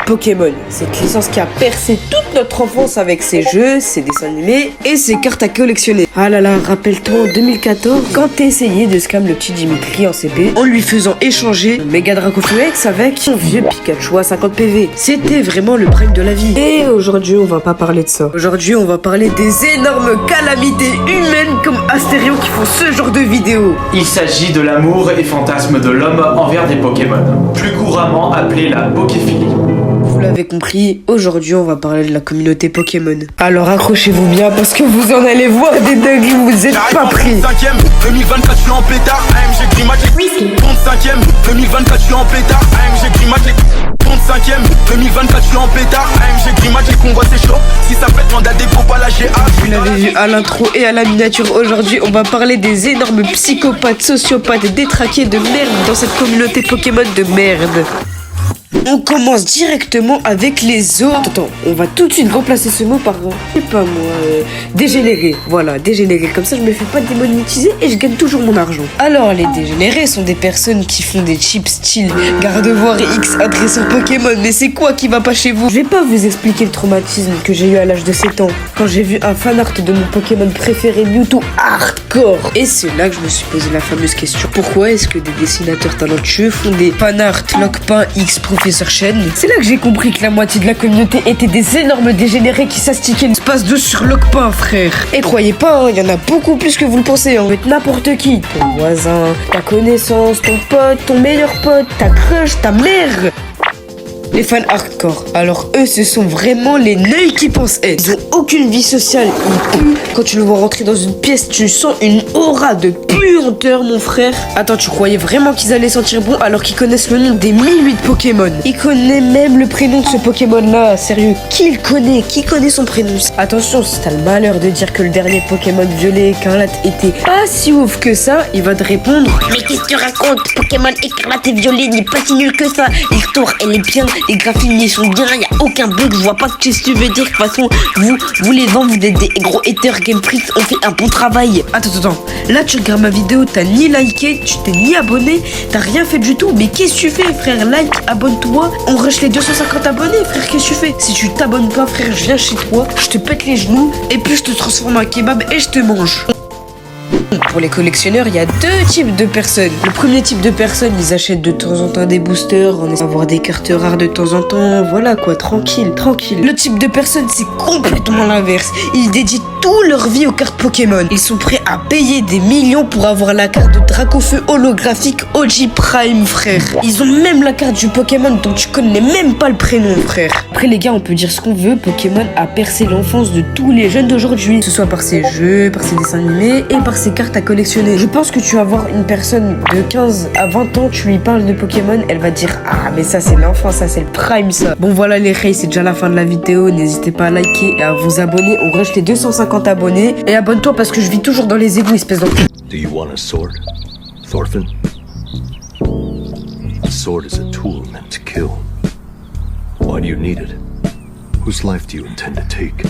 Pokémon, cette licence qui a percé toute notre enfance avec ses jeux, ses dessins animés et ses cartes à collectionner. Ah là là, rappelle-toi en 2014, quand t'as essayé de scam le petit Dimitri en CP en lui faisant échanger le Mega Dracofeu X avec son vieux Pikachu à 50 PV. C'était vraiment le prime de la vie. Et aujourd'hui, on va pas parler de ça. Aujourd'hui, on va parler des énormes calamités humaines comme Astério qui font ce genre de vidéos. Il s'agit de l'amour et fantasme de l'homme envers des Pokémon, plus couramment appelé la poképhilie. Vous l'avez compris, aujourd'hui on va parler de la communauté Pokémon. Alors accrochez-vous bien parce que vous en allez voir des dingueries, vous êtes pas pris. 5ème, 2024 je suis en pétard, AMG Grimac, 35ème, 2024 je suis en pétard, AMG Grimac, 35ème, 2024 je suis en pétard, AMG Grimac, les convois c'est chaud, si ça pète demande à des pompes à la GA. Vous l'avez vu à l'intro et à la miniature, aujourd'hui on va parler des énormes psychopathes, sociopathes et détraqués de merde dans cette communauté Pokémon de merde. On commence directement avec les autres. Attends, on va tout de suite remplacer ce mot par, je sais pas moi, dégénéré. Voilà, dégénéré. Comme ça, je me fais pas démonétiser et je gagne toujours mon argent. Alors, les dégénérés sont des personnes qui font des chips style Gardevoir et X adressant Pokémon. Mais c'est quoi qui va pas chez vous? Je vais pas vous expliquer le traumatisme que j'ai eu à l'âge de 7 ans quand j'ai vu un fanart de mon Pokémon préféré Mewtwo hardcore. Et c'est là que je me suis posé la fameuse question. Pourquoi est-ce que des dessinateurs talentueux font des fanarts Lockpain X Professeur Chen? C'est là que j'ai compris que la moitié de la communauté étaient des énormes dégénérés qui s'astiquaient l'espace de sur Lockpain, frère. Et croyez pas, il y en a beaucoup plus que vous le pensez. On peut être n'importe qui. Ton voisin, ta connaissance, ton pote, ton meilleur pote, ta crush, ta mère. Les fans hardcore. Alors eux, ce sont vraiment les neuils qui pensent être. Ils ont aucune vie sociale. Ils puent. Quand tu le vois rentrer dans une pièce, tu sens une aura de puanteur, mon frère. Attends, tu croyais vraiment qu'ils allaient sentir bon alors qu'ils connaissent le nom des 1008 Pokémon? Ils connaissent même le prénom de ce Pokémon-là. Sérieux, qui le connaît? Qui connaît son prénom? Attention, si t'as le malheur de dire que le dernier Pokémon violet écarlate était pas si ouf que ça, il va te répondre: mais qu'est-ce que tu racontes? Pokémon écarlate et violet n'est pas si nul que ça. L'histoire, elle est bien. Les graphismes ils sont bien, y a aucun bug, je vois pas ce que tu veux dire. De toute façon, vous les vents, vous êtes des gros haters. Game Freak, on fait un bon travail. Attends, là tu regardes ma vidéo, t'as ni liké, tu t'es ni abonné, t'as rien fait du tout. Mais qu'est-ce que tu fais, frère? Like, abonne-toi, on rush les 250 abonnés, frère. Qu'est-ce que tu fais? Si tu t'abonnes pas, frère, je viens chez toi, je te pète les genoux et puis je te transforme en kebab et je te mange. Pour les collectionneurs, il y a deux types de personnes. Le premier type de personnes, ils achètent de temps en temps des boosters, en essayant d'avoir des cartes rares de temps en temps. Voilà quoi, tranquille. Le type de personnes, c'est complètement l'inverse. Ils dédient toute leur vie aux cartes Pokémon. Ils sont prêts à payer des millions pour avoir la carte de Dracofeu holographique OG Prime, frère. Ils ont même la carte du Pokémon dont tu connais même pas le prénom, frère. Après les gars, on peut dire ce qu'on veut, Pokémon a percé l'enfance de tous les jeunes d'aujourd'hui. Que ce soit par ses jeux, par ses dessins animés et par ses cartes à collectionner. Je pense que tu vas voir une personne de 15 à 20 ans, tu lui parles de Pokémon, elle va dire: ah mais ça c'est l'enfance, ça c'est le prime ça. Bon voilà les rays, c'est déjà la fin de la vidéo, n'hésitez pas à liker et à vous abonner, on rush les 250 abonnés. Et abonne-toi parce que je vis toujours dans les égouts, espèce d'enfant. Do you want a sword, Thorfinn? A sword is a tool meant to kill. Why do you need it? Whose life do you intend to take?